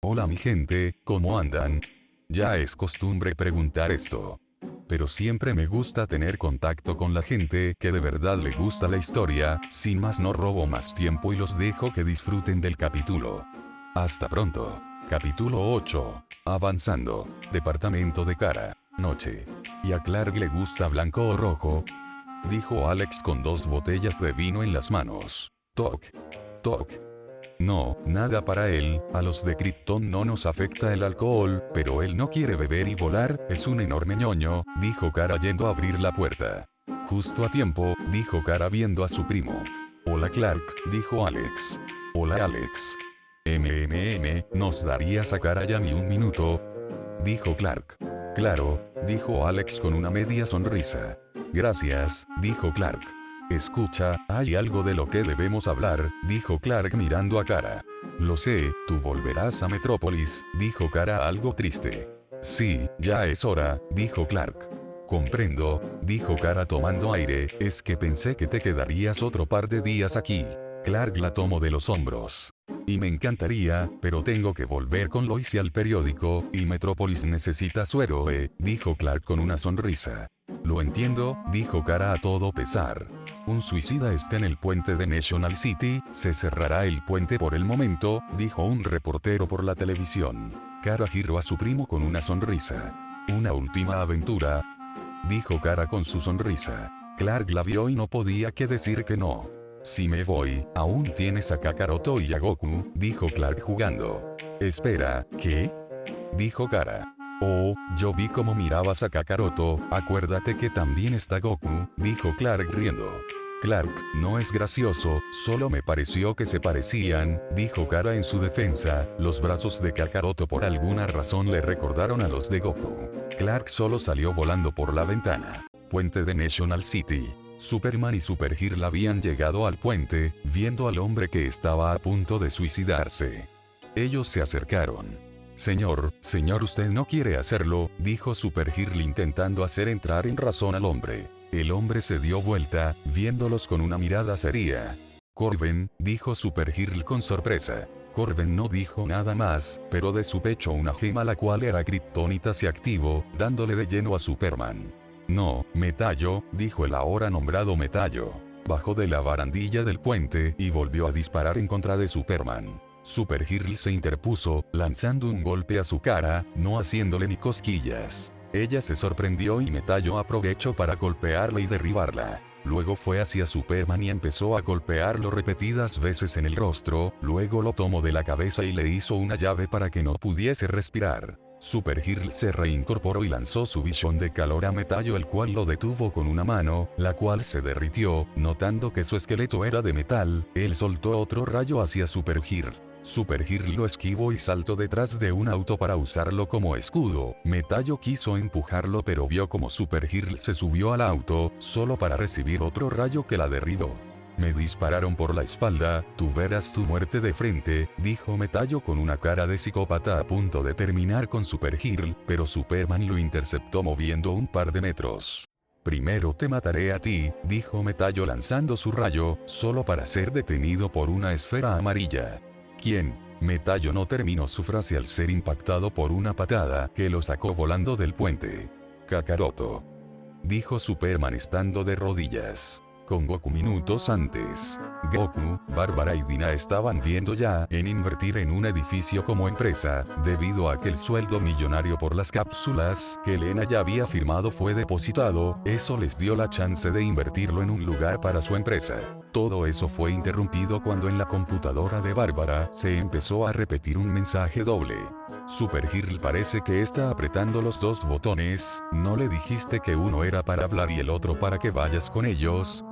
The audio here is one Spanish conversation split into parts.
Hola mi gente, ¿cómo andan? Ya es costumbre preguntar esto. Pero siempre me gusta tener contacto con la gente que de verdad le gusta la historia, sin más no robo más tiempo y los dejo que disfruten del capítulo. Hasta pronto. Capítulo 8. Avanzando. Departamento de Kara. Noche. ¿Y a Clark le gusta blanco o rojo? Dijo Alex con dos botellas de vino en las manos. Toc. Toc. No, nada para él, a los de Krypton no nos afecta el alcohol, pero él no quiere beber y volar, es un enorme ñoño, dijo Kara yendo a abrir la puerta. Justo a tiempo, dijo Kara viendo a su primo. Hola Clark, dijo Alex. Hola Alex. ¿Nos darías a Kara y a mí un minuto? Dijo Clark. Claro, dijo Alex con una media sonrisa. Gracias, dijo Clark. Escucha, hay algo de lo que debemos hablar, dijo Clark mirando a Kara. Lo sé, tú volverás a Metrópolis, dijo Kara algo triste. Sí, ya es hora, dijo Clark. Comprendo, dijo Kara tomando aire, es que pensé que te quedarías otro par de días aquí. Clark la tomó de los hombros. Y me encantaría, pero tengo que volver con Lois y al periódico, y Metrópolis necesita su héroe, dijo Clark con una sonrisa. Lo entiendo, dijo Kara a todo pesar. Un suicida está en el puente de National City, se cerrará el puente por el momento, dijo un reportero por la televisión. Kara giró a su primo con una sonrisa. Una última aventura, dijo Kara con su sonrisa. Clark la vio y no podía que decir que no. Si me voy, aún tienes a Kakaroto y a Goku, dijo Clark jugando. Espera, ¿qué? Dijo Kara. Oh, yo vi cómo mirabas a Kakaroto, acuérdate que también está Goku, dijo Clark riendo. Clark, no es gracioso, solo me pareció que se parecían, dijo Kara en su defensa, los brazos de Kakaroto por alguna razón le recordaron a los de Goku. Clark solo salió volando por la ventana. Puente de National City. Superman y Supergirl habían llegado al puente, viendo al hombre que estaba a punto de suicidarse. Ellos se acercaron. Señor, usted no quiere hacerlo, dijo Supergirl intentando hacer entrar en razón al hombre. El hombre se dio vuelta, viéndolos con una mirada seria. Corben, dijo Supergirl con sorpresa. Corben no dijo nada más, pero de su pecho una gema la cual era kriptonita se activó, dándole de lleno a Superman. No, Metallo, dijo el ahora nombrado Metallo. Bajó de la barandilla del puente y volvió a disparar en contra de Superman. Supergirl se interpuso, lanzando un golpe a su cara, no haciéndole ni cosquillas. Ella se sorprendió y Metallo aprovechó para golpearla y derribarla. Luego fue hacia Superman y empezó a golpearlo repetidas veces en el rostro, luego lo tomó de la cabeza y le hizo una llave para que no pudiese respirar. Supergirl se reincorporó y lanzó su visión de calor a Metallo, el cual lo detuvo con una mano, la cual se derritió, notando que su esqueleto era de metal, él soltó otro rayo hacia Supergirl. Supergirl lo esquivó y saltó detrás de un auto para usarlo como escudo. Metallo quiso empujarlo pero vio como Supergirl se subió al auto, solo para recibir otro rayo que la derribó. Me dispararon por la espalda, tú verás tu muerte de frente, dijo Metallo con una cara de psicópata a punto de terminar con Supergirl, pero Superman lo interceptó moviendo un par de metros. Primero te mataré a ti, dijo Metallo lanzando su rayo, solo para ser detenido por una esfera amarilla. ¿Quién? Metallo no terminó su frase al ser impactado por una patada que lo sacó volando del puente. Kakaroto, dijo Superman estando de rodillas. Con Goku minutos antes. Goku, Bárbara y Dina estaban viendo ya en invertir en un edificio como empresa, debido a que el sueldo millonario por las cápsulas que Elena ya había firmado fue depositado, eso les dio la chance de invertirlo en un lugar para su empresa. Todo eso fue interrumpido cuando en la computadora de Bárbara se empezó a repetir un mensaje doble. Supergirl parece que está apretando los dos botones, ¿no le dijiste que uno era para hablar y el otro para que vayas con ellos?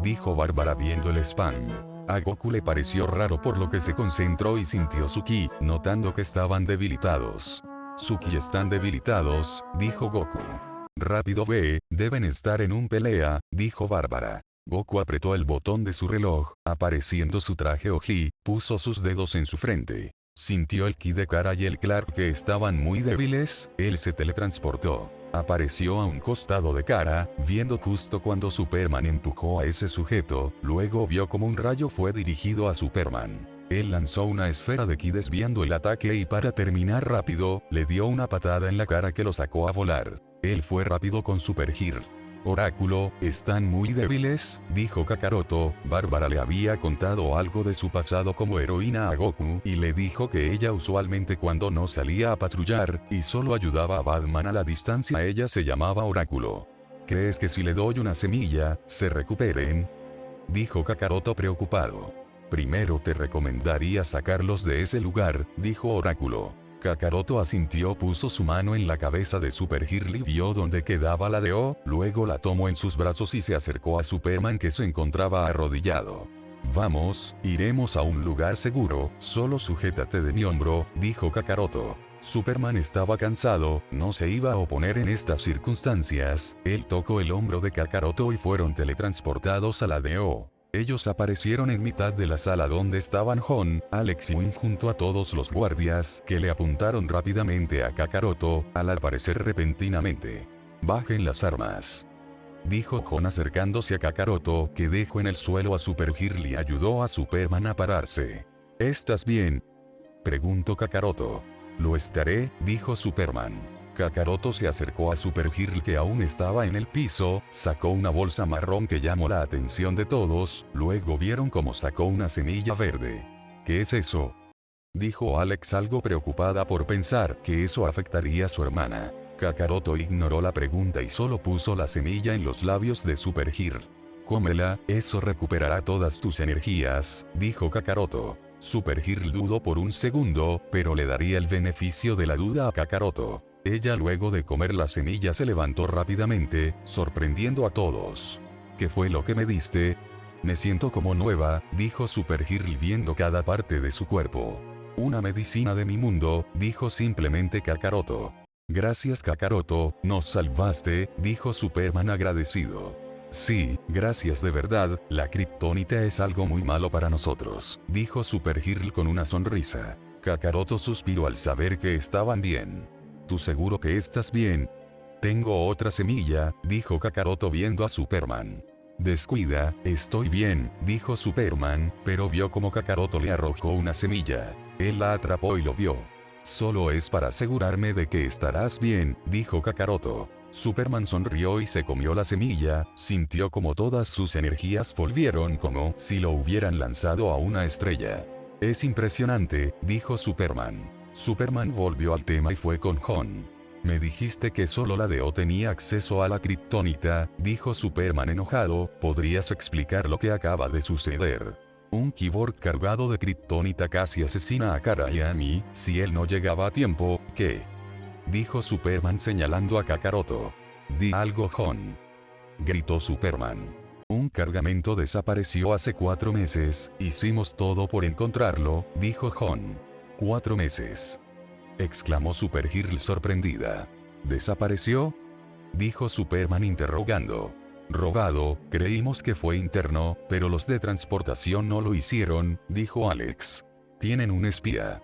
Dijo Bárbara viendo el spam. A Goku le pareció raro por lo que se concentró y sintió su ki, notando que estaban debilitados. Su ki están debilitados, dijo Goku. Rápido ve, deben estar en un pelea, dijo Bárbara. Goku apretó el botón de su reloj, apareciendo su traje Oji, puso sus dedos en su frente. Sintió el ki de Kara y el Clark que estaban muy débiles, él se teletransportó. Apareció a un costado de Kara, viendo justo cuando Superman empujó a ese sujeto, luego vio como un rayo fue dirigido a Superman. Él lanzó una esfera de ki desviando el ataque y para terminar rápido, le dio una patada en la cara que lo sacó a volar. Él fue rápido con Super Gear. Oráculo, están muy débiles, dijo Kakaroto. Bárbara le había contado algo de su pasado como heroína a Goku y le dijo que ella usualmente cuando no salía a patrullar y solo ayudaba a Batman a la distancia ella se llamaba Oráculo. ¿Crees que si le doy una semilla, se recuperen? Dijo Kakaroto preocupado. Primero te recomendaría sacarlos de ese lugar, dijo Oráculo. Kakaroto asintió, puso su mano en la cabeza de Super Gear y vio dónde quedaba la de O, luego la tomó en sus brazos y se acercó a Superman que se encontraba arrodillado. Vamos, iremos a un lugar seguro, solo sujétate de mi hombro, dijo Kakaroto. Superman estaba cansado, no se iba a oponer en estas circunstancias, él tocó el hombro de Kakaroto y fueron teletransportados a la de O. Ellos aparecieron en mitad de la sala donde estaban Hon, Alex y Win junto a todos los guardias, que le apuntaron rápidamente a Kakaroto, al aparecer repentinamente. Bajen las armas, dijo Hon acercándose a Kakaroto, que dejó en el suelo a Super Gear y ayudó a Superman a pararse. ¿Estás bien?, preguntó Kakaroto. Lo estaré, dijo Superman. Kakaroto se acercó a Super Gear que aún estaba en el piso, sacó una bolsa marrón que llamó la atención de todos, luego vieron cómo sacó una semilla verde. ¿Qué es eso?, dijo Alex algo preocupada por pensar que eso afectaría a su hermana. Kakaroto ignoró la pregunta y solo puso la semilla en los labios de Super Gear. Cómela, eso recuperará todas tus energías, dijo Kakaroto. Super Gear dudó por un segundo, pero le daría el beneficio de la duda a Kakaroto. Ella luego de comer la semilla se levantó rápidamente, sorprendiendo a todos. ¿Qué fue lo que me diste? Me siento como nueva, dijo Super Gear viendo cada parte de su cuerpo. Una medicina de mi mundo, dijo simplemente Kakaroto. Gracias Kakaroto, nos salvaste, dijo Superman agradecido. Sí, gracias de verdad, la kriptonita es algo muy malo para nosotros, dijo Super Gear con una sonrisa. Kakaroto suspiró al saber que estaban bien. ¿Tú seguro que estás bien? Tengo otra semilla, dijo Kakaroto viendo a Superman. Descuida, estoy bien, dijo Superman, pero vio como Kakaroto le arrojó una semilla. Él la atrapó y lo vio. Solo es para asegurarme de que estarás bien, dijo Kakaroto. Superman sonrió y se comió la semilla, sintió como todas sus energías volvieron como si lo hubieran lanzado a una estrella. Es impresionante, dijo Superman. Superman volvió al tema y fue con Hon. Me dijiste que solo la DO tenía acceso a la kriptonita, dijo Superman enojado, ¿podrías explicar lo que acaba de suceder? Un cyborg cargado de kriptonita casi asesina a Kara y a mí, si él no llegaba a tiempo, ¿qué? Dijo Superman señalando a Kakaroto. Di algo Hon, gritó Superman. Un cargamento desapareció hace 4 meses, hicimos todo por encontrarlo, dijo Hon. 4 meses. Exclamó Super Gear sorprendida. ¿Desapareció?, dijo Superman interrogando. Robado, creímos que fue interno, pero los de transportación no lo hicieron, dijo Alex. Tienen un espía,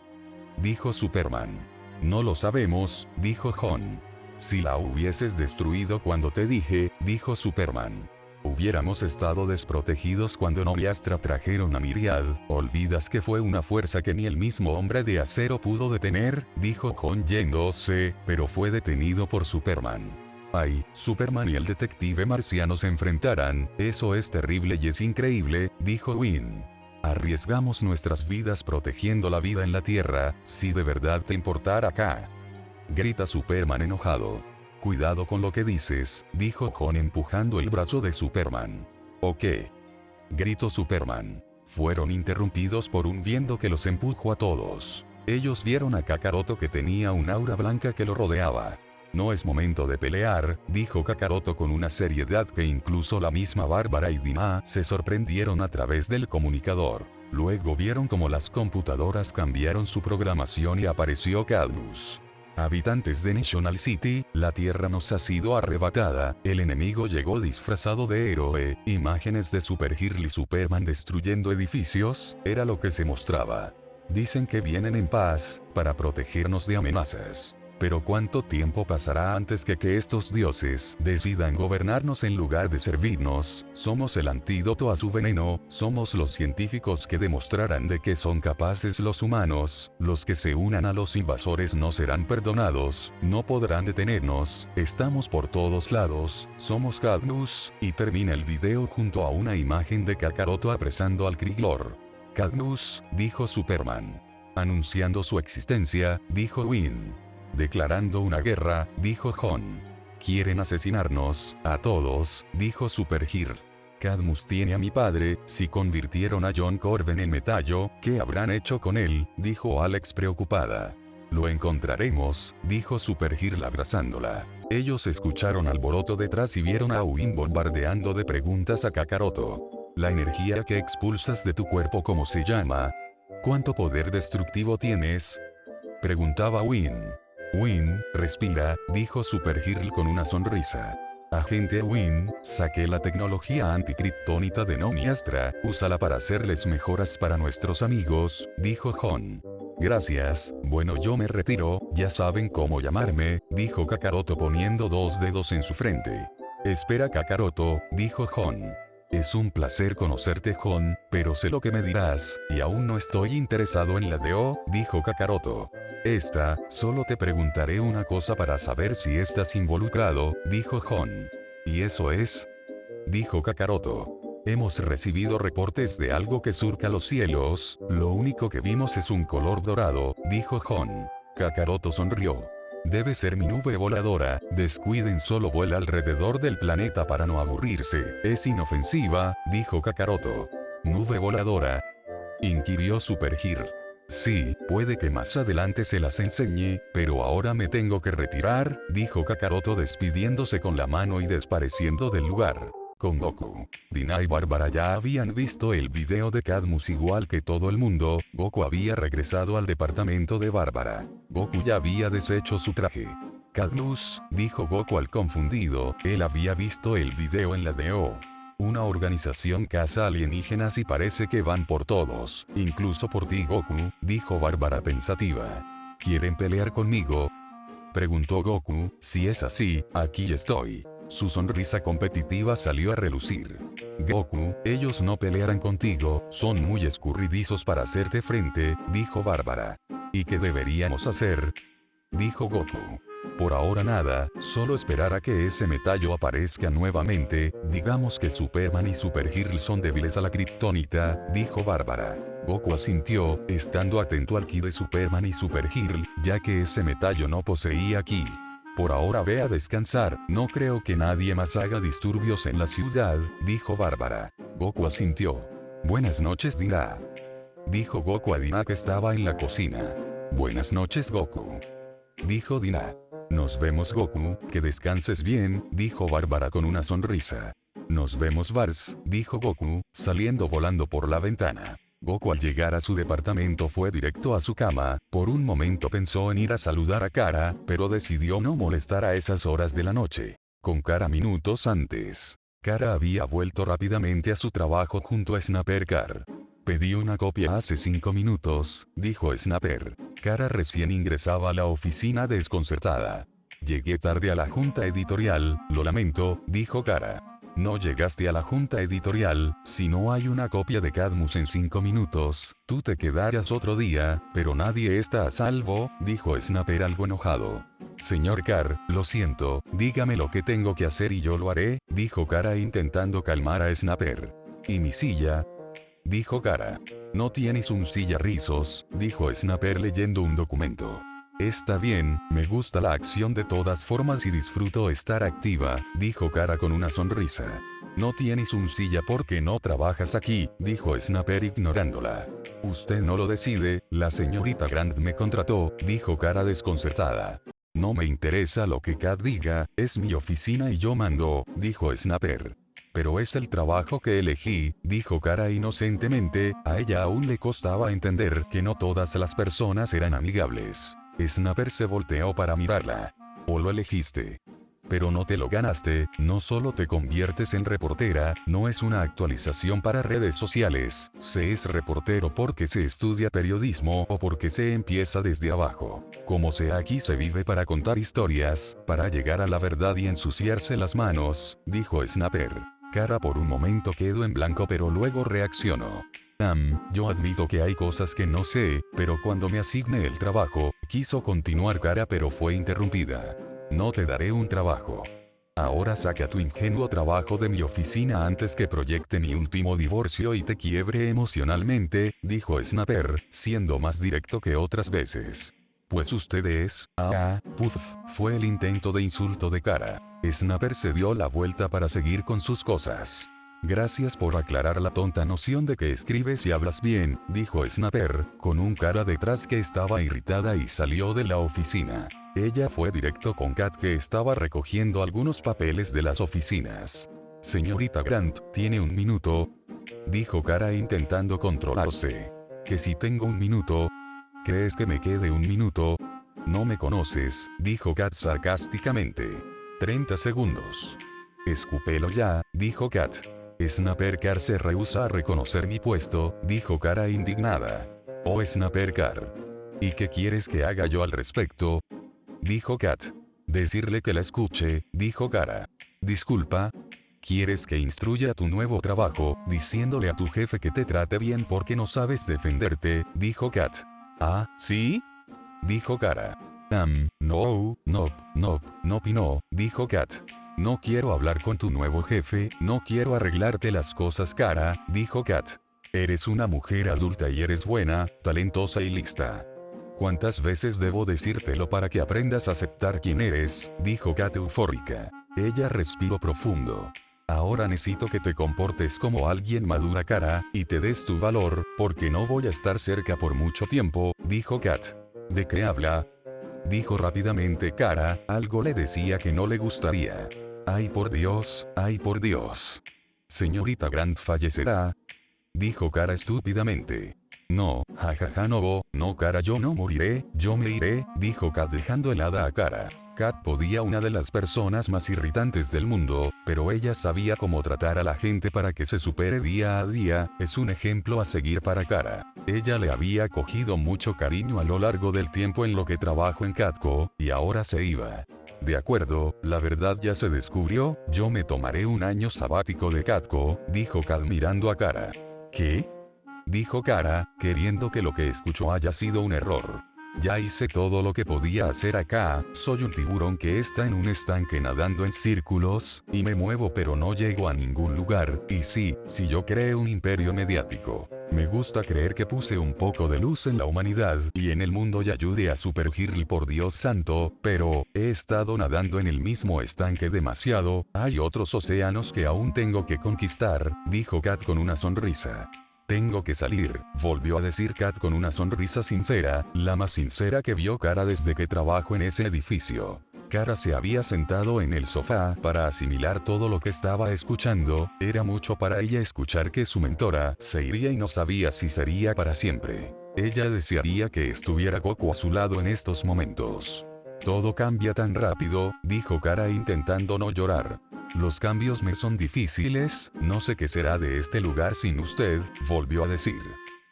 dijo Superman. No lo sabemos, dijo Hon. Si la hubieses destruido cuando te dije, dijo Superman. Hubiéramos estado desprotegidos cuando no y Astra trajeron a Myriad, ¿olvidas que fue una fuerza que ni el mismo Hombre de Acero pudo detener?, dijo Hon yéndose, pero fue detenido por Superman. Ay, Superman y el detective marciano se enfrentarán, eso es terrible y es increíble, dijo Win. Arriesgamos nuestras vidas protegiendo la vida en la Tierra, si de verdad te importara acá. Grita Superman enojado. Cuidado con lo que dices, dijo Hon empujando el brazo de Superman. ¿O qué?, gritó Superman. Fueron interrumpidos por un viento que los empujó a todos. Ellos vieron a Kakaroto que tenía un aura blanca que lo rodeaba. No es momento de pelear, dijo Kakaroto con una seriedad que incluso la misma Bárbara y Dima se sorprendieron a través del comunicador. Luego vieron cómo las computadoras cambiaron su programación y apareció Cadmus. Habitantes de National City, la Tierra nos ha sido arrebatada, el enemigo llegó disfrazado de héroe, imágenes de Super Gear y Superman destruyendo edificios, era lo que se mostraba. Dicen que vienen en paz, para protegernos de amenazas. Pero ¿cuánto tiempo pasará antes que estos dioses decidan gobernarnos en lugar de servirnos? Somos el antídoto a su veneno, somos los científicos que demostrarán de que son capaces los humanos, los que se unan a los invasores no serán perdonados, no podrán detenernos, estamos por todos lados, somos Cadmus, y termina el video junto a una imagen de Kakaroto apresando al Kriglor. Cadmus, dijo Superman. Anunciando su existencia, dijo Win. Declarando una guerra, dijo Jon. Quieren asesinarnos, a todos, dijo Supergirl. Cadmus tiene a mi padre, si convirtieron a John Corben en metallo, ¿qué habrán hecho con él? Dijo Alex preocupada. Lo encontraremos, dijo Supergirl abrazándola. Ellos escucharon alboroto detrás y vieron a Win bombardeando de preguntas a Kakaroto. La energía que expulsas de tu cuerpo, ¿cómo se llama? ¿Cuánto poder destructivo tienes? Preguntaba Win. Win, respira, dijo Supergirl con una sonrisa. Agente Win, saqué la tecnología anticriptónita de Nomi Astra, úsala para hacerles mejoras para nuestros amigos, dijo Jon. Gracias, bueno yo me retiro, ya saben cómo llamarme, dijo Kakaroto poniendo 2 dedos en su frente. Espera Kakaroto, dijo Jon. Es un placer conocerte Jon, pero sé lo que me dirás, y aún no estoy interesado en la DO, dijo Kakaroto. Solo te preguntaré una cosa para saber si estás involucrado, dijo Jon. ¿Y eso es? Dijo Kakaroto. Hemos recibido reportes de algo que surca los cielos, lo único que vimos es un color dorado, dijo Jon. Kakaroto sonrió. Debe ser mi nube voladora, descuiden solo vuela alrededor del planeta para no aburrirse, es inofensiva, dijo Kakaroto. ¿Nube voladora? Inquirió Supergirl. Sí, puede que más adelante se las enseñe, pero ahora me tengo que retirar, dijo Kakaroto despidiéndose con la mano y desapareciendo del lugar. Con Goku, Dina y Bárbara ya habían visto el video de Cadmus igual que todo el mundo, Goku había regresado al departamento de Bárbara. Goku ya había deshecho su traje. Cadmus, dijo Goku al confundido, él había visto el video en la DO. Una organización caza alienígenas y parece que van por todos, incluso por ti Goku, dijo Bárbara pensativa. ¿Quieren pelear conmigo? Preguntó Goku, si es así, aquí estoy. Su sonrisa competitiva salió a relucir. Goku, ellos no pelearán contigo, son muy escurridizos para hacerte frente, dijo Bárbara. ¿Y qué deberíamos hacer? Dijo Goku. Por ahora nada, solo esperar a que ese metallo aparezca nuevamente, digamos que Superman y Supergirl son débiles a la kriptonita, dijo Bárbara. Goku asintió, estando atento al ki de Superman y Supergirl, ya que ese metallo no poseía ki. Por ahora ve a descansar, no creo que nadie más haga disturbios en la ciudad, dijo Bárbara. Goku asintió. Buenas noches Dina. Dijo Goku a Dina que estaba en la cocina. Buenas noches Goku. Dijo Dina. Nos vemos Goku, que descanses bien, dijo Bárbara con una sonrisa. Nos vemos Bars, dijo Goku, saliendo volando por la ventana. Goku al llegar a su departamento fue directo a su cama, por un momento pensó en ir a saludar a Kara, pero decidió no molestar a esas horas de la noche. Con Kara minutos antes. Kara había vuelto rápidamente a su trabajo junto a Snapper Car. Pedí una copia hace 5 minutos, dijo Snapper. Kara recién ingresaba a la oficina desconcertada. Llegué tarde a la junta editorial, lo lamento, dijo Kara. No llegaste a la junta editorial, si no hay una copia de Cadmus en 5 minutos, tú te quedarás otro día, pero nadie está a salvo, dijo Snapper algo enojado. Señor Carr, lo siento, dígame lo que tengo que hacer y yo lo haré, dijo Kara intentando calmar a Snapper. ¿Y mi silla? Dijo Kara. No tienes un silla rizos, dijo Snapper leyendo un documento. Está bien, me gusta la acción de todas formas y disfruto estar activa, dijo Kara con una sonrisa. No tienes un silla porque no trabajas aquí, dijo Snapper ignorándola. Usted no lo decide, la señorita Grant me contrató, dijo Kara desconcertada. No me interesa lo que Kat diga, es mi oficina y yo mando, dijo Snapper. Pero es el trabajo que elegí, dijo Kara inocentemente, a ella aún le costaba entender que no todas las personas eran amigables. Snapper se volteó para mirarla. ¿O lo elegiste? pero no te lo ganaste, no solo te conviertes en reportera, no es una actualización para redes sociales, se es reportero porque se estudia periodismo o porque se empieza desde abajo. Como sea, aquí se vive para contar historias, para llegar a la verdad y ensuciarse las manos, dijo Snapper. Kara por un momento quedó en blanco pero luego reaccionó. Yo admito que hay cosas que no sé, pero cuando me asigne el trabajo, quiso continuar Kara pero fue interrumpida. No te daré un trabajo. Ahora saca tu ingenuo trabajo de mi oficina antes que proyecte mi último divorcio y te quiebre emocionalmente, dijo Snapper, siendo más directo que otras veces. Pues usted es, puff, fue el intento de insulto de Kara. Snapper se dio la vuelta para seguir con sus cosas. Gracias por aclarar la tonta noción de que escribes y hablas bien, dijo Snapper, con un cara detrás que estaba irritada y salió de la oficina. Ella fue directo con Kat que estaba recogiendo algunos papeles de las oficinas. Señorita Grant, ¿tiene un minuto? Dijo Kara intentando controlarse. Que si tengo un minuto. ¿Crees que me quede un minuto? No me conoces, dijo Kat sarcásticamente. 30 segundos. Escúpelo ya, dijo Kat. Snapper Car se rehúsa a reconocer mi puesto, dijo Kara indignada. Oh Snapper Car. ¿Y qué quieres que haga yo al respecto? Dijo Kat. Decirle que la escuche, dijo Kara. Disculpa. ¿Quieres que instruya tu nuevo trabajo, diciéndole a tu jefe que te trate bien porque no sabes defenderte, dijo Kat. Ah, ¿sí? Dijo Kara. No, dijo Kat. No quiero hablar con tu nuevo jefe, no quiero arreglarte las cosas Kara, dijo Kat. Eres una mujer adulta y eres buena, talentosa y lista. ¿Cuántas veces debo decírtelo para que aprendas a aceptar quién eres? Dijo Kat eufórica. Ella respiró profundo. Ahora necesito que te comportes como alguien madura Kara, y te des tu valor, porque no voy a estar cerca por mucho tiempo, dijo Kat. ¿De qué habla? Dijo rápidamente Kara, algo le decía que no le gustaría. Ay por Dios, ay por Dios. Señorita Grant fallecerá. Dijo Kara estúpidamente. No, jajaja no Kara yo no moriré, yo me iré, dijo Kat dejando helada a Kara. Kat podía una de las personas más irritantes del mundo, pero ella sabía cómo tratar a la gente para que se supere día a día, es un ejemplo a seguir para Kara. Ella le había cogido mucho cariño a lo largo del tiempo en lo que trabajó en Katco, y ahora se iba. De acuerdo, la verdad ya se descubrió, yo me tomaré un año sabático de Katco, dijo Kat mirando a Kara. ¿Qué? Dijo Kara, queriendo que lo que escuchó haya sido un error. Ya hice todo lo que podía hacer acá, soy un tiburón que está en un estanque nadando en círculos, y me muevo pero no llego a ningún lugar, y sí, yo creé un imperio mediático. Me gusta creer que puse un poco de luz en la humanidad y en el mundo y ayude a Supergirl por Dios santo, pero, he estado nadando en el mismo estanque demasiado, hay otros océanos que aún tengo que conquistar, dijo Kat con una sonrisa. Tengo que salir, volvió a decir Kat con una sonrisa sincera, la más sincera que vio Kara desde que trabajó en ese edificio. Kara se había sentado en el sofá para asimilar todo lo que estaba escuchando, era mucho para ella escuchar que su mentora se iría y no sabía si sería para siempre. Ella desearía que estuviera Coco a su lado en estos momentos. Todo cambia tan rápido, dijo Kara intentando no llorar. Los cambios me son difíciles, no sé qué será de este lugar sin usted, volvió a decir.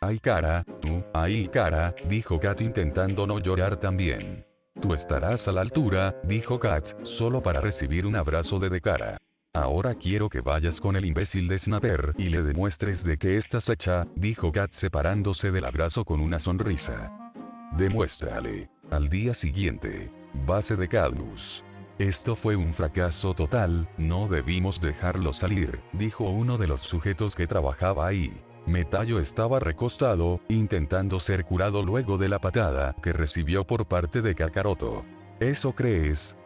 Ay Kara, dijo Kat intentando no llorar también. Tú estarás a la altura, dijo Kat, solo para recibir un abrazo de Kara. Ahora quiero que vayas con el imbécil de Snapper y le demuestres de qué estás hecha, dijo Kat separándose del abrazo con una sonrisa. Demuéstrale. Al día siguiente. Base de Cadmus. Esto fue un fracaso total, no debimos dejarlo salir, dijo uno de los sujetos que trabajaba ahí. Metallo estaba recostado, intentando ser curado luego de la patada que recibió por parte de Kakaroto. ¿Eso crees?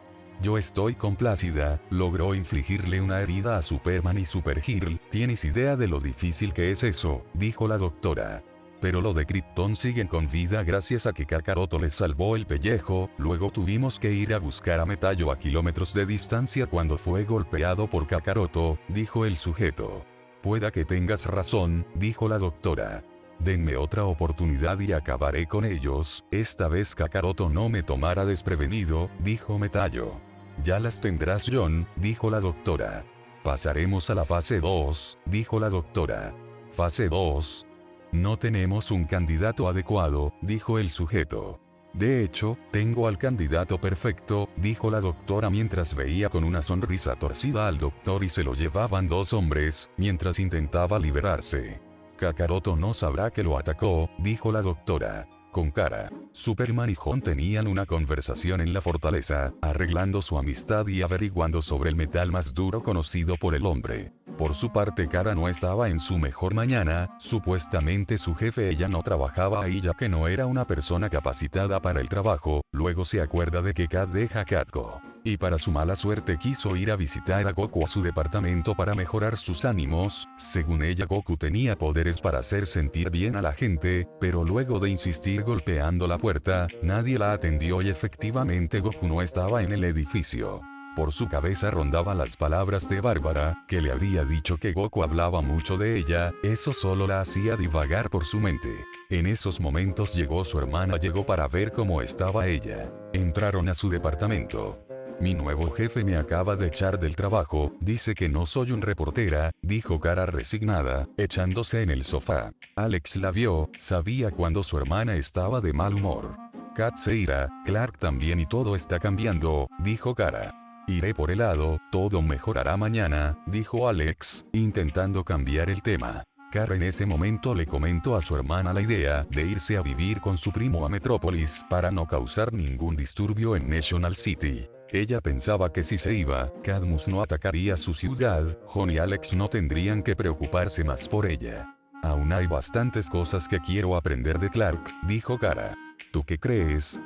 Yo estoy complacida, logró infligirle una herida a Superman y Supergirl, ¿tienes idea de lo difícil que es eso?, dijo la doctora. Pero lo de Krypton siguen con vida gracias a que Kakaroto les salvó el pellejo, luego tuvimos que ir a buscar a Metallo a kilómetros de distancia cuando fue golpeado por Kakaroto, dijo el sujeto. Pueda que tengas razón, dijo la doctora. Denme otra oportunidad y acabaré con ellos, esta vez Kakaroto no me tomará desprevenido, dijo Metallo. Ya las tendrás, John, dijo la doctora. Pasaremos a la fase 2, dijo la doctora. Fase 2. No tenemos un candidato adecuado, dijo el sujeto. De hecho, tengo al candidato perfecto, dijo la doctora mientras veía con una sonrisa torcida al doctor y se lo llevaban dos hombres, mientras intentaba liberarse. Kakaroto no sabrá que lo atacó, dijo la doctora. Con Kara, Superman y John tenían una conversación en la fortaleza, arreglando su amistad y averiguando sobre el metal más duro conocido por el hombre. Por su parte, Kara no estaba en su mejor mañana, supuestamente su jefe ella no trabajaba ahí ya que no era una persona capacitada para el trabajo, luego se acuerda de que Kat deja Katko. Y para su mala suerte quiso ir a visitar a Goku a su departamento para mejorar sus ánimos, según ella Goku tenía poderes para hacer sentir bien a la gente, pero luego de insistir golpeando la puerta, nadie la atendió y efectivamente Goku no estaba en el edificio. Por su cabeza rondaban las palabras de Bárbara, que le había dicho que Goku hablaba mucho de ella, eso solo la hacía divagar por su mente. En esos momentos llegó su hermana, llegó para ver cómo estaba ella. Entraron a su departamento. Mi nuevo jefe me acaba de echar del trabajo, dice que no soy un reportera, dijo Kara resignada, echándose en el sofá. Alex la vio, sabía cuando su hermana estaba de mal humor. Kat se irá, Clark también y todo está cambiando, dijo Kara. Iré por helado, todo mejorará mañana, dijo Alex, intentando cambiar el tema. Kara en ese momento le comentó a su hermana la idea de irse a vivir con su primo a Metrópolis para no causar ningún disturbio en National City. Ella pensaba que si se iba, Cadmus no atacaría su ciudad, John y Alex no tendrían que preocuparse más por ella. Aún hay bastantes cosas que quiero aprender de Clark, dijo Kara. ¿Tú qué crees?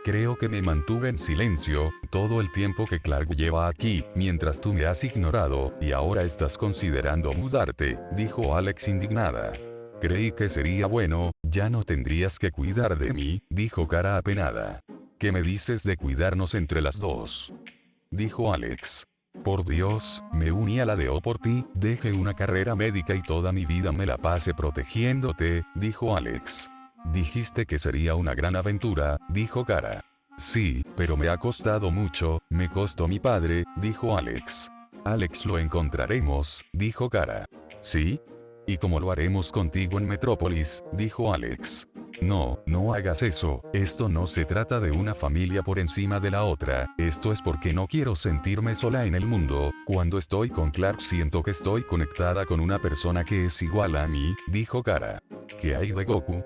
Creo que me mantuve en silencio todo el tiempo que Clark lleva aquí, mientras tú me has ignorado, y ahora estás considerando mudarte, dijo Alex indignada. Creí que sería bueno, ya no tendrías que cuidar de mí, dijo Kara apenada. ¿Qué me dices de cuidarnos entre las dos? Dijo Alex. Por Dios, me uní a la DO por ti, dejé una carrera médica y toda mi vida me la pasé protegiéndote, dijo Alex. Dijiste que sería una gran aventura, dijo Kara. Sí, pero me ha costado mucho, me costó mi padre, dijo Alex. Alex, lo encontraremos, dijo Kara. ¿Sí? ¿Y cómo lo haremos contigo en Metrópolis? Dijo Alex. No, no hagas eso, esto no se trata de una familia por encima de la otra, esto es porque no quiero sentirme sola en el mundo, cuando estoy con Clark siento que estoy conectada con una persona que es igual a mí, dijo Kara. ¿Qué hay de Goku?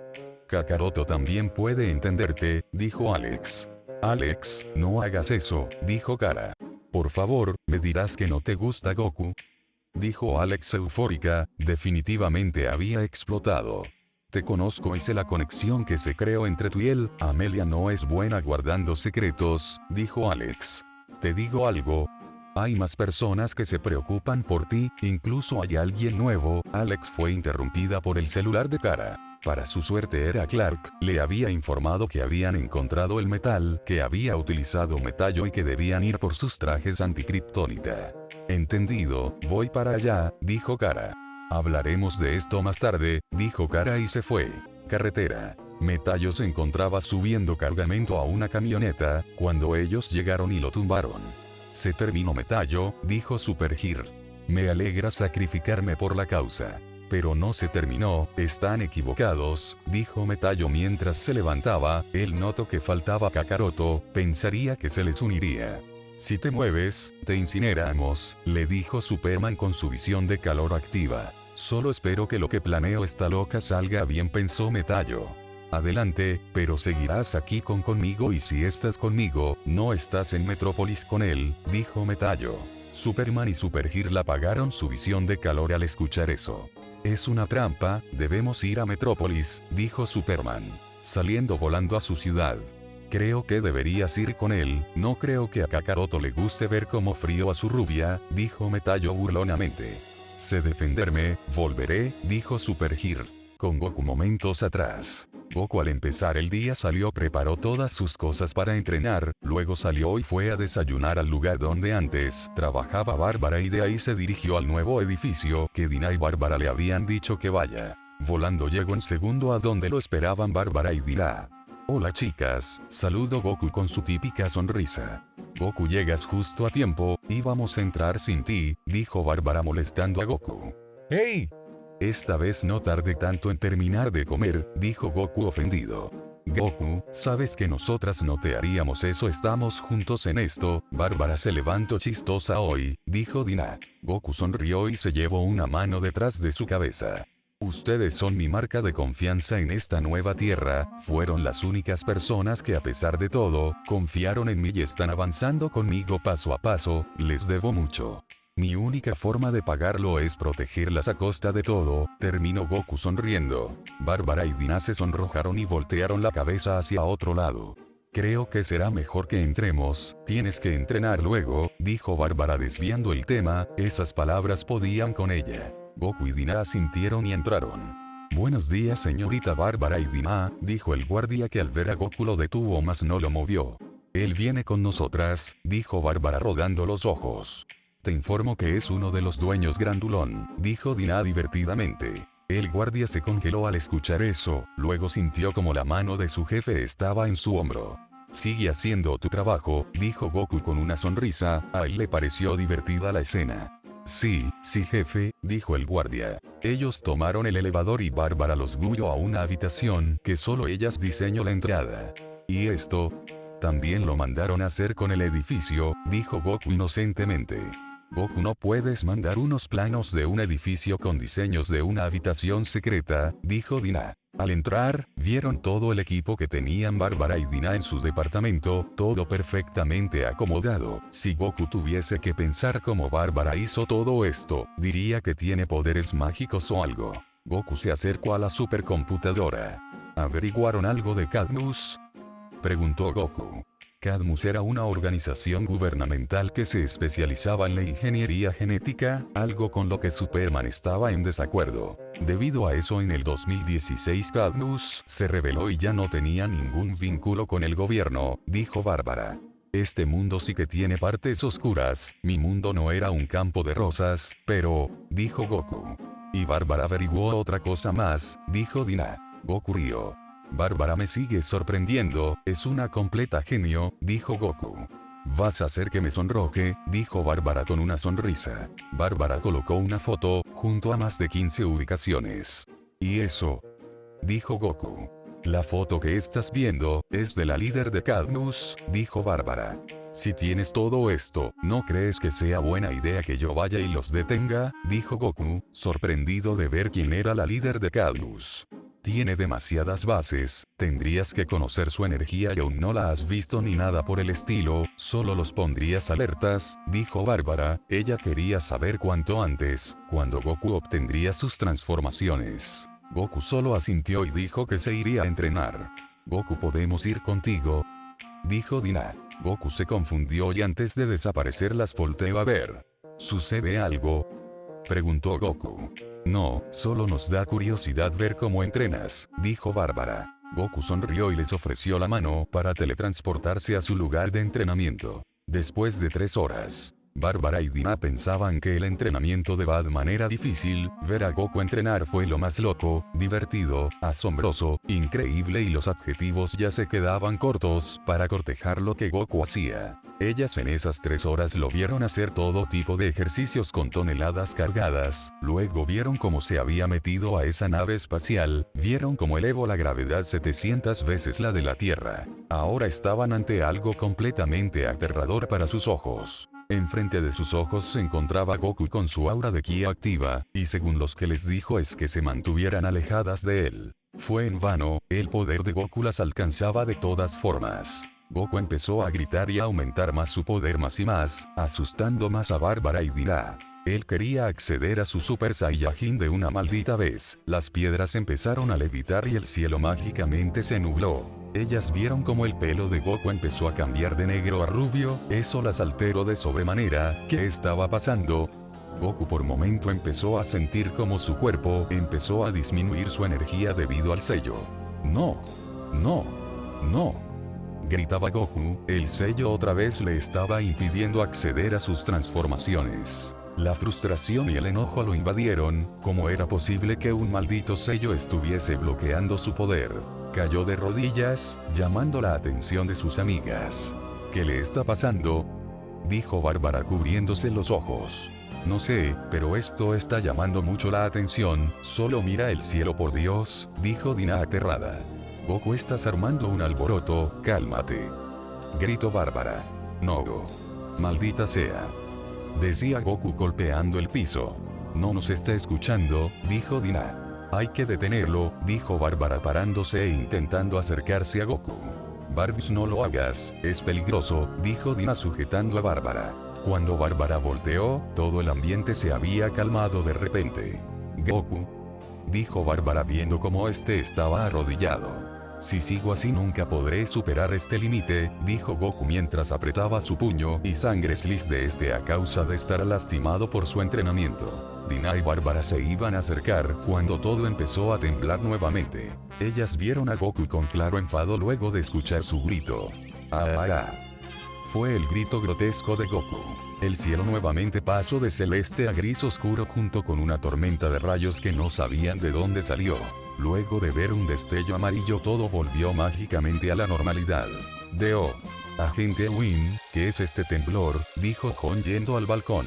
Kakaroto también puede entenderte, dijo Alex. Alex, no hagas eso, dijo Kara. Por favor, ¿me dirás que no te gusta Goku? Dijo Alex eufórica, definitivamente había explotado. Te conozco y sé la conexión que se creó entre tú y él, Amelia no es buena guardando secretos, dijo Alex. Te digo algo. Hay más personas que se preocupan por ti, incluso hay alguien nuevo, Alex fue interrumpida por el celular de Kara. Para su suerte era Clark, le había informado que habían encontrado el metal, que había utilizado metallo y que debían ir por sus trajes anticriptonita. Entendido, voy para allá, dijo Kara. Hablaremos de esto más tarde, dijo Kara y se fue. Carretera. Metallo se encontraba subiendo cargamento a una camioneta, cuando ellos llegaron y lo tumbaron. Se terminó Metallo, dijo Supergirl. Me alegra sacrificarme por la causa. Pero no se terminó, están equivocados, dijo Metallo mientras se levantaba, él notó que faltaba Kakaroto, pensaría que se les uniría. Si te mueves, te incineramos, le dijo Superman con su visión de calor activa. Solo espero que lo que planeo esta loca salga bien, pensó Metallo. Adelante, pero seguirás aquí conmigo y si estás conmigo, no estás en Metrópolis con él, dijo Metallo. Superman y Supergirl apagaron su visión de calor al escuchar eso. Es una trampa, debemos ir a Metrópolis, dijo Superman, saliendo volando a su ciudad. Creo que deberías ir con él, no creo que a Kakaroto le guste ver cómo frío a su rubia, dijo Metallo burlonamente. Sé defenderme, volveré, dijo Supergirl. Con Goku momentos atrás. Goku al empezar el día salió, preparó todas sus cosas para entrenar, luego salió y fue a desayunar al lugar donde antes trabajaba Bárbara y de ahí se dirigió al nuevo edificio que Dina y Bárbara le habían dicho que vaya. Volando llegó en segundo a donde lo esperaban Bárbara y Dina. Hola chicas, saludó Goku con su típica sonrisa. Goku, llegas justo a tiempo, íbamos a entrar sin ti, dijo Bárbara molestando a Goku. ¡Hey! Esta vez no tardé tanto en terminar de comer, dijo Goku ofendido. Goku, sabes que nosotras no te haríamos eso, estamos juntos en esto. Bárbara se levantó chistosa hoy, dijo Dina. Goku sonrió y se llevó una mano detrás de su cabeza. Ustedes son mi marca de confianza en esta nueva tierra, fueron las únicas personas que a pesar de todo, confiaron en mí y están avanzando conmigo paso a paso, les debo mucho. Mi única forma de pagarlo es protegerlas a costa de todo, terminó Goku sonriendo. Bárbara y Dina se sonrojaron y voltearon la cabeza hacia otro lado. Creo que será mejor que entremos, tienes que entrenar luego, dijo Bárbara desviando el tema, esas palabras podían con ella. Goku y Dina asintieron y entraron. Buenos días señorita Bárbara y Dina, dijo el guardia que al ver a Goku lo detuvo mas no lo movió. Él viene con nosotras, dijo Bárbara rodando los ojos. Te informo que es uno de los dueños grandulón, dijo Dina divertidamente. El guardia se congeló al escuchar eso, luego sintió como la mano de su jefe estaba en su hombro. Sigue haciendo tu trabajo, dijo Goku con una sonrisa, a él le pareció divertida la escena. Sí, jefe, dijo el guardia. Ellos tomaron el elevador y Bárbara los guió a una habitación que solo ellas diseñó la entrada. ¿Y esto? También lo mandaron a hacer con el edificio, dijo Goku inocentemente. Goku, no puedes mandar unos planos de un edificio con diseños de una habitación secreta, dijo Dina. Al entrar, vieron todo el equipo que tenían Bárbara y Dina en su departamento, todo perfectamente acomodado. Si Goku tuviese que pensar cómo Bárbara hizo todo esto, diría que tiene poderes mágicos o algo. Goku se acercó a la supercomputadora. ¿Averiguaron algo de Cadmus?, preguntó Goku. Cadmus era una organización gubernamental que se especializaba en la ingeniería genética, algo con lo que Superman estaba en desacuerdo. Debido a eso en el 2016 Cadmus se rebeló y ya no tenía ningún vínculo con el gobierno, dijo Bárbara. Este mundo sí que tiene partes oscuras, mi mundo no era un campo de rosas, pero, dijo Goku. Y Bárbara averiguó otra cosa más, dijo Dina. Goku rió. Bárbara me sigue sorprendiendo, es una completa genio, dijo Goku. Vas a hacer que me sonroje, dijo Bárbara con una sonrisa. Bárbara colocó una foto, junto a más de 15 ubicaciones. ¿Y eso?, dijo Goku. La foto que estás viendo, es de la líder de Cadmus, dijo Bárbara. Si tienes todo esto, ¿no crees que sea buena idea que yo vaya y los detenga?, dijo Goku, sorprendido de ver quién era la líder de Cadmus. Tiene demasiadas bases, tendrías que conocer su energía y aún no la has visto ni nada por el estilo, solo los pondrías alertas, dijo Bárbara, ella quería saber cuanto antes, cuando Goku obtendría sus transformaciones. Goku solo asintió y dijo que se iría a entrenar. Goku, ¿podemos ir contigo?, dijo Dina. Goku se confundió y antes de desaparecer las volteó a ver. ¿Sucede algo?, preguntó Goku. No, solo nos da curiosidad ver cómo entrenas, dijo Bárbara. Goku sonrió y les ofreció la mano para teletransportarse a su lugar de entrenamiento. Después de 3 horas, Bárbara y Dina pensaban que el entrenamiento de Batman era difícil, ver a Goku entrenar fue lo más loco, divertido, asombroso, increíble y los adjetivos ya se quedaban cortos para cortejar lo que Goku hacía. Ellas en esas 3 horas lo vieron hacer todo tipo de ejercicios con toneladas cargadas, luego vieron cómo se había metido a esa nave espacial, vieron cómo elevó la gravedad 700 veces la de la Tierra. Ahora estaban ante algo completamente aterrador para sus ojos. Enfrente de sus ojos se encontraba Goku con su aura de ki activa, y según los que les dijo es que se mantuvieran alejadas de él. Fue en vano, el poder de Goku las alcanzaba de todas formas. Goku empezó a gritar y a aumentar más su poder más y más, asustando más a Bárbara y Dina. Él quería acceder a su Super Saiyajin de una maldita vez. Las piedras empezaron a levitar y el cielo mágicamente se nubló. Ellas vieron como el pelo de Goku empezó a cambiar de negro a rubio, eso las alteró de sobremanera. ¿Qué estaba pasando? Goku por momento empezó a sentir como su cuerpo empezó a disminuir su energía debido al sello. ¡No! ¡No! ¡No!, gritaba Goku, el sello otra vez le estaba impidiendo acceder a sus transformaciones. La frustración y el enojo lo invadieron, ¿cómo era posible que un maldito sello estuviese bloqueando su poder? Cayó de rodillas, llamando la atención de sus amigas. ¿Qué le está pasando?, dijo Bárbara cubriéndose los ojos. No sé, pero esto está llamando mucho la atención, solo mira el cielo por Dios, dijo Dina aterrada. Goku, estás armando un alboroto, cálmate, gritó Bárbara. No, maldita sea, decía Goku golpeando el piso. No nos está escuchando, dijo Dina. Hay que detenerlo, dijo Bárbara parándose e intentando acercarse a Goku. Barbies, no lo hagas, es peligroso, dijo Dina sujetando a Bárbara. Cuando Bárbara volteó, todo el ambiente se había calmado de repente. Goku, dijo Bárbara viendo cómo este estaba arrodillado. Si sigo así nunca podré superar este límite, dijo Goku mientras apretaba su puño y sangre slice de este a causa de estar lastimado por su entrenamiento. Dina y Bárbara se iban a acercar cuando todo empezó a temblar nuevamente. Ellas vieron a Goku con claro enfado luego de escuchar su grito. ¡Ah! Fue el grito grotesco de Goku. El cielo nuevamente pasó de celeste a gris oscuro junto con una tormenta de rayos que no sabían de dónde salió. Luego de ver un destello amarillo todo volvió mágicamente a la normalidad. Agente Win, ¿qué es este temblor?, dijo Jon yendo al balcón.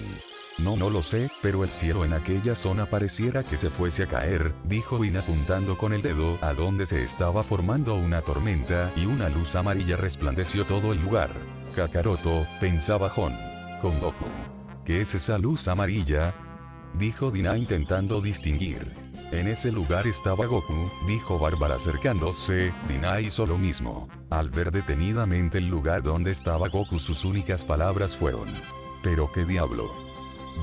No lo sé, pero el cielo en aquella zona pareciera que se fuese a caer, dijo Win apuntando con el dedo a donde se estaba formando una tormenta y una luz amarilla resplandeció todo el lugar. Kakaroto, pensaba Jon. Con Goku. ¿Qué es esa luz amarilla?, dijo Dina intentando distinguir. En ese lugar estaba Goku, dijo Bárbara acercándose. Dina hizo lo mismo. Al ver detenidamente el lugar donde estaba Goku sus únicas palabras fueron: ¿pero qué diablo?,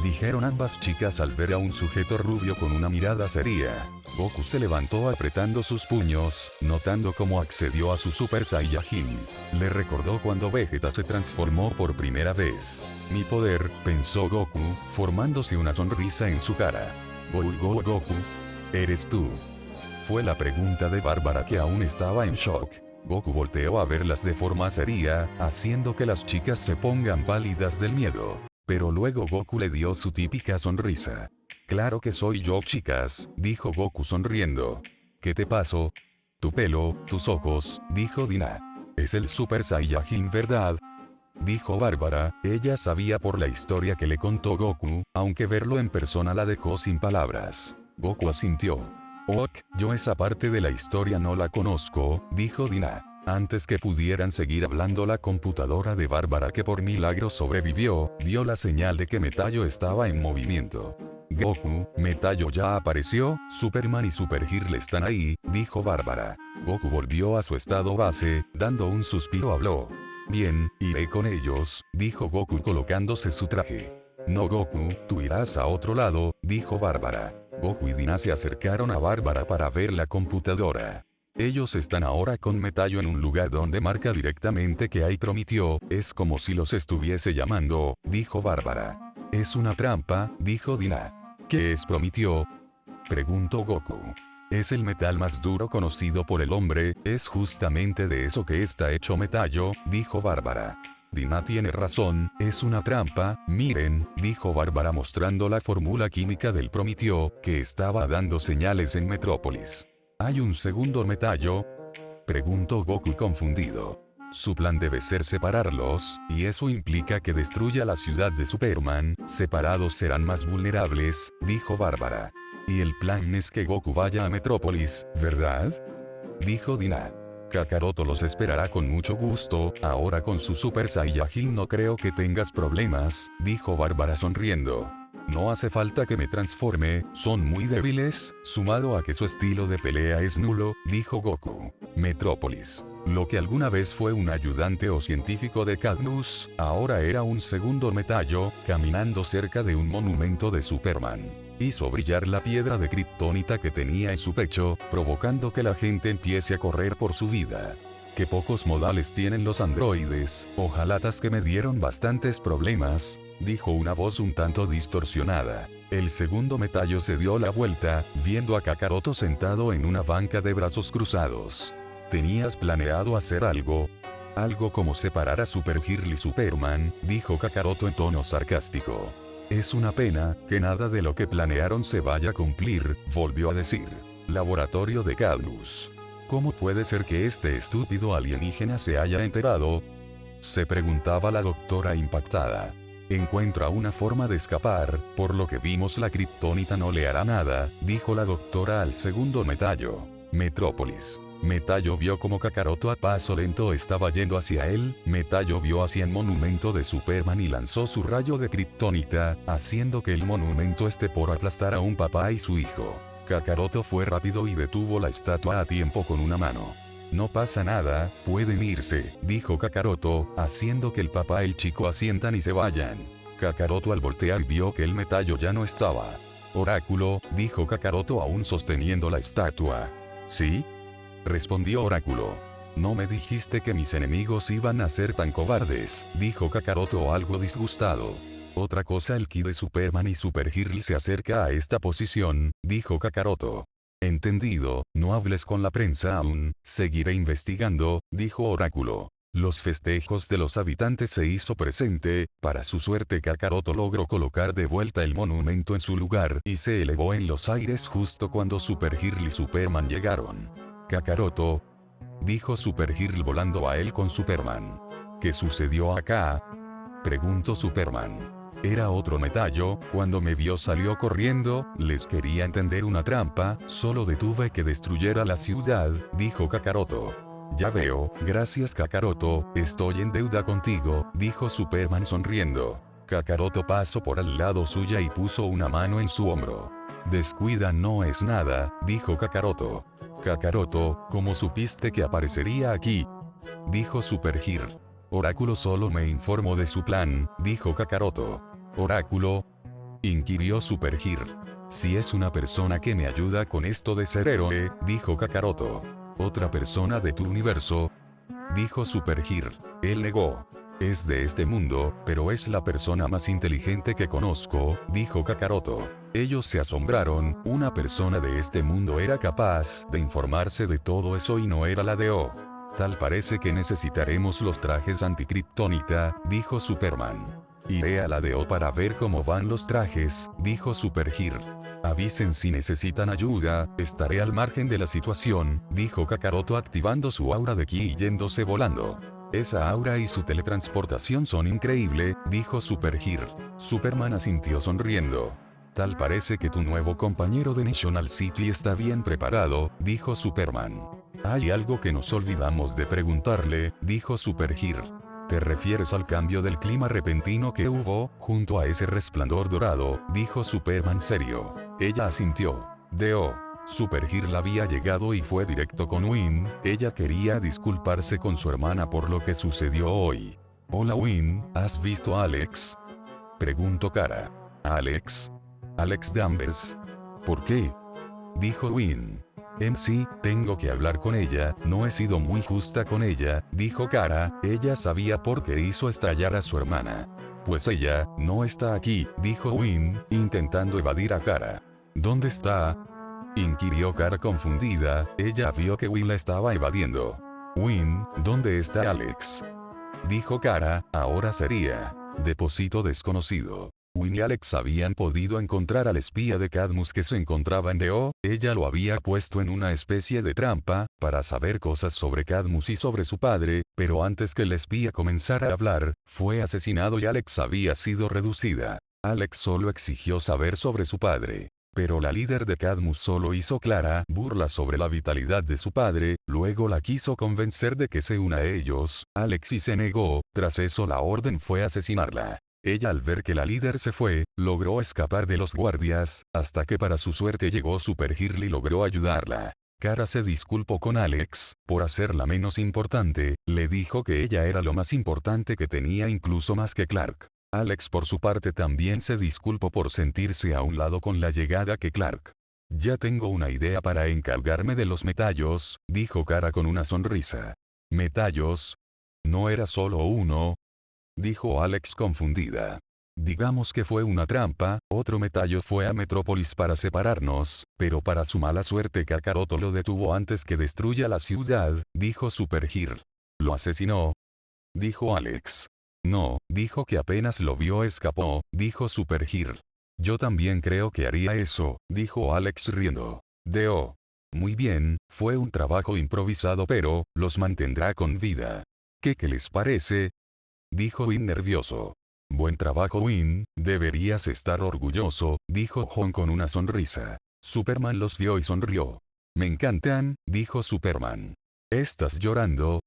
dijeron ambas chicas al ver a un sujeto rubio con una mirada seria. Goku se levantó apretando sus puños, notando cómo accedió a su Super Saiyajin. Le recordó cuando Vegeta se transformó por primera vez. Mi poder, pensó Goku, formándose una sonrisa en su cara. Goku, ¿eres tú?, fue la pregunta de Bárbara que aún estaba en shock. Goku volteó a verlas de forma seria, haciendo que las chicas se pongan pálidas del miedo. Pero luego Goku le dio su típica sonrisa. Claro que soy yo, chicas, dijo Goku sonriendo. ¿Qué te pasó? Tu pelo, tus ojos, dijo Dina. Es el Super Saiyajin, ¿verdad?, dijo Bárbara. Ella sabía por la historia que le contó Goku, aunque verlo en persona la dejó sin palabras. Goku asintió. Ok, yo esa parte de la historia no la conozco, dijo Dina. Antes que pudieran seguir hablando, la computadora de Bárbara, que por milagro sobrevivió, dio la señal de que Metallo estaba en movimiento. Goku, Metallo ya apareció, Superman y Super Girl están ahí, dijo Bárbara. Goku volvió a su estado base, dando un suspiro habló. Bien, iré con ellos, dijo Goku colocándose su traje. No, Goku, tú irás a otro lado, dijo Bárbara. Goku y Dina se acercaron a Bárbara para ver la computadora. Ellos están ahora con Metallo en un lugar donde marca directamente que ahí prometió, es como si los estuviese llamando, dijo Bárbara. Es una trampa, dijo Dina. ¿Qué es prometió?, preguntó Goku. Es el metal más duro conocido por el hombre, es justamente de eso que está hecho Metallo, dijo Bárbara. Dina tiene razón, es una trampa, miren, dijo Bárbara mostrando la fórmula química del Prometeo, que estaba dando señales en Metrópolis. ¿Hay un segundo Metallo?, preguntó Goku confundido. Su plan debe ser separarlos, y eso implica que destruya la ciudad de Superman. Separados serán más vulnerables, dijo Bárbara. Y el plan es que Goku vaya a Metrópolis, ¿verdad?, dijo Dina. Kakaroto los esperará con mucho gusto, ahora con su Super Saiyajin no creo que tengas problemas, dijo Bárbara sonriendo. No hace falta que me transforme, son muy débiles, sumado a que su estilo de pelea es nulo, dijo Goku. Metrópolis. Lo que alguna vez fue un ayudante o científico de Cadmus, ahora era un segundo Metallo, caminando cerca de un monumento de Superman. Hizo brillar la piedra de kriptonita que tenía en su pecho, provocando que la gente empiece a correr por su vida. Qué pocos modales tienen los androides, ojalatas que me dieron bastantes problemas, dijo una voz un tanto distorsionada. El segundo Metallo se dio la vuelta, viendo a Kakaroto sentado en una banca de brazos cruzados. ¿Tenías planeado hacer algo? Algo como separar a Super Girl y Superman, dijo Kakaroto en tono sarcástico. Es una pena que nada de lo que planearon se vaya a cumplir, volvió a decir. Laboratorio de Cadmus. ¿Cómo puede ser que este estúpido alienígena se haya enterado? Se preguntaba la doctora impactada. Encuentra una forma de escapar, por lo que vimos la kriptonita no le hará nada, dijo la doctora al segundo Metallo. Metrópolis. Metallo vio como Kakaroto a paso lento estaba yendo hacia él, Metallo vio hacia el monumento de Superman y lanzó su rayo de kriptonita, haciendo que el monumento esté por aplastar a un papá y su hijo. Kakaroto fue rápido y detuvo la estatua a tiempo con una mano. No pasa nada, pueden irse, dijo Kakaroto, haciendo que el papá y el chico asientan y se vayan. Kakaroto al voltear vio que el Metallo ya no estaba. Oráculo, dijo Kakaroto aún sosteniendo la estatua. ¿Sí? Respondió Oráculo. No me dijiste que mis enemigos iban a ser tan cobardes, dijo Kakaroto algo disgustado. Otra cosa el ki de Superman y Supergirl se acerca a esta posición, dijo Kakaroto. Entendido, no hables con la prensa aún, seguiré investigando, dijo Oráculo. Los festejos de los habitantes se hizo presente, para su suerte Kakaroto logró colocar de vuelta el monumento en su lugar y se elevó en los aires justo cuando Supergirl y Superman llegaron. Kakaroto, dijo Supergirl volando a él con Superman. ¿Qué sucedió acá? Preguntó Superman. Era otro Metallo, cuando me vio salió corriendo, les quería entender una trampa, solo detuve que destruyera la ciudad, dijo Kakaroto. Ya veo, gracias Kakaroto, estoy en deuda contigo, dijo Superman sonriendo. Kakaroto pasó por al lado suya y puso una mano en su hombro. Descuida no es nada, dijo Kakaroto. Kakaroto, ¿cómo supiste que aparecería aquí? Dijo Supergirl. Oráculo solo me informó de su plan, dijo Kakaroto. Oráculo, inquirió Supergirl. Si es una persona que me ayuda con esto de ser héroe, dijo Kakaroto. Otra persona de tu universo, dijo Supergirl. Él negó. Es de este mundo, pero es la persona más inteligente que conozco, dijo Kakaroto. Ellos se asombraron, una persona de este mundo era capaz de informarse de todo eso y no era la de O. Tal parece que necesitaremos los trajes antikriptonita, dijo Superman. Iré a la DO para ver cómo van los trajes, dijo Supergirl. Avisen si necesitan ayuda, estaré al margen de la situación, dijo Kakaroto activando su aura de ki y yéndose volando. Esa aura y su teletransportación son increíble, dijo Supergirl. Superman asintió sonriendo. Tal parece que tu nuevo compañero de National City está bien preparado, dijo Superman. Hay algo que nos olvidamos de preguntarle, dijo Supergirl. ¿Te refieres al cambio del clima repentino que hubo, junto a ese resplandor dorado? Dijo Superman serio. Ella asintió. D.O. Supergirl había llegado y fue directo con Winn, ella quería disculparse con su hermana por lo que sucedió hoy. Hola Winn, ¿has visto a Alex? Preguntó Kara. ¿Alex? Alex Danvers. ¿Por qué? Dijo Winn. Sí, tengo que hablar con ella, no he sido muy justa con ella, dijo Kara, ella sabía por qué hizo estallar a su hermana. Pues ella, no está aquí, dijo Winn, intentando evadir a Kara. ¿Dónde está? Inquirió Kara confundida, ella vio que Winn la estaba evadiendo. Winn, ¿dónde está Alex? Dijo Kara, ahora sería. Depósito desconocido. Winn y Alex habían podido encontrar al espía de Cadmus que se encontraba en DO, ella lo había puesto en una especie de trampa, para saber cosas sobre Cadmus y sobre su padre, pero antes que el espía comenzara a hablar, fue asesinado y Alex había sido reducida. Alex solo exigió saber sobre su padre. Pero la líder de Cadmus solo hizo clara burla sobre la vitalidad de su padre, luego la quiso convencer de que se una a ellos, Alex y se negó, tras eso la orden fue asesinarla. Ella al ver que la líder se fue, logró escapar de los guardias, hasta que para su suerte llegó Supergirl y logró ayudarla. Kara se disculpó con Alex, por hacerla menos importante, le dijo que ella era lo más importante que tenía incluso más que Clark. Alex por su parte también se disculpó por sentirse a un lado con la llegada que Clark. Ya tengo una idea para encargarme de los metallos, dijo Kara con una sonrisa. ¿Metallos? ¿No era solo uno? Dijo Alex confundida. Digamos que fue una trampa, otro metallo fue a Metrópolis para separarnos, pero para su mala suerte Kakaroto lo detuvo antes que destruya la ciudad, dijo Supergirl. ¿Lo asesinó? Dijo Alex. No, dijo que apenas lo vio escapó, dijo Supergirl. Yo también creo que haría eso, dijo Alex riendo. D.O. Muy bien, fue un trabajo improvisado pero, los mantendrá con vida. ¿Qué les parece? dijo Win nervioso. Buen trabajo Win, deberías estar orgulloso, dijo Jon con una sonrisa. Superman los vio y sonrió. Me encantan, dijo Superman. ¿Estás llorando?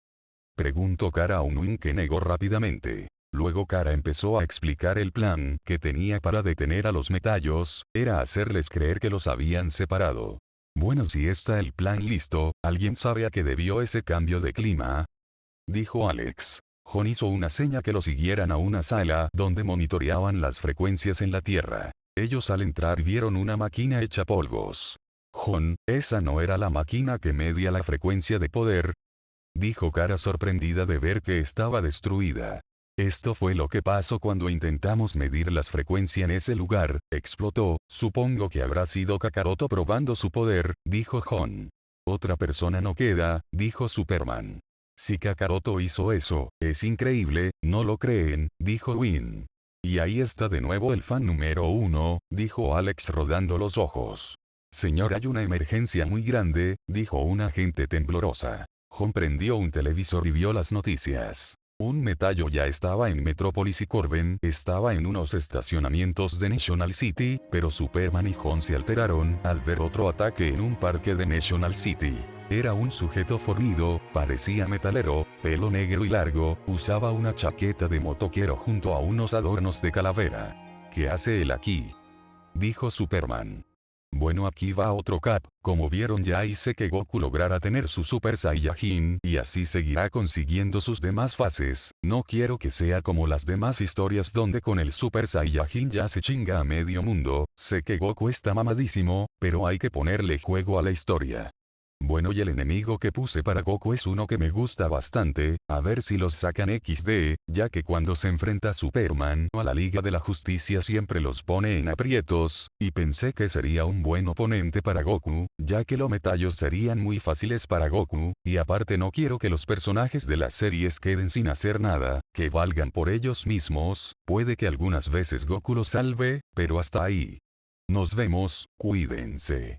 Preguntó Kara a un Win que negó rápidamente. Luego Kara empezó a explicar el plan que tenía para detener a los metallos, era hacerles creer que los habían separado. Bueno, si está el plan listo, ¿alguien sabe a qué debió ese cambio de clima? Dijo Alex. Jon hizo una seña que lo siguieran a una sala donde monitoreaban las frecuencias en la Tierra. Ellos al entrar vieron una máquina hecha polvos. Jon, ¿esa no era la máquina que media la frecuencia de poder? Dijo Kara sorprendida de ver que estaba destruida. Esto fue lo que pasó cuando intentamos medir las frecuencias en ese lugar, explotó, supongo que habrá sido Kakaroto probando su poder, dijo Jon. Otra persona no queda, dijo Superman. Si Kakaroto hizo eso, es increíble, ¿no lo creen?, dijo Win. Y ahí está de nuevo el fan número 1, dijo Alex rodando los ojos. Señor, hay una emergencia muy grande, dijo una agente temblorosa. Jon prendió un televisor y vio las noticias. Un metallo ya estaba en Metrópolis y Corben estaba en unos estacionamientos de National City, pero Superman y Jon se alteraron al ver otro ataque en un parque de National City. Era un sujeto fornido, parecía metalero, pelo negro y largo, usaba una chaqueta de motoquero junto a unos adornos de calavera. ¿Qué hace él aquí?, dijo Superman. Bueno, aquí va otro Cap, como vieron ya hice que Goku lograra tener su Super Saiyajin y así seguirá consiguiendo sus demás fases, no quiero que sea como las demás historias donde con el Super Saiyajin ya se chinga a medio mundo, sé que Goku está mamadísimo, pero hay que ponerle juego a la historia. Bueno, y el enemigo que puse para Goku es uno que me gusta bastante, a ver si los sacan XD, ya que cuando se enfrenta Superman a la Liga de la Justicia siempre los pone en aprietos, y pensé que sería un buen oponente para Goku, ya que los metallos serían muy fáciles para Goku, y aparte no quiero que los personajes de las series queden sin hacer nada, que valgan por ellos mismos, puede que algunas veces Goku los salve, pero hasta ahí. Nos vemos, cuídense.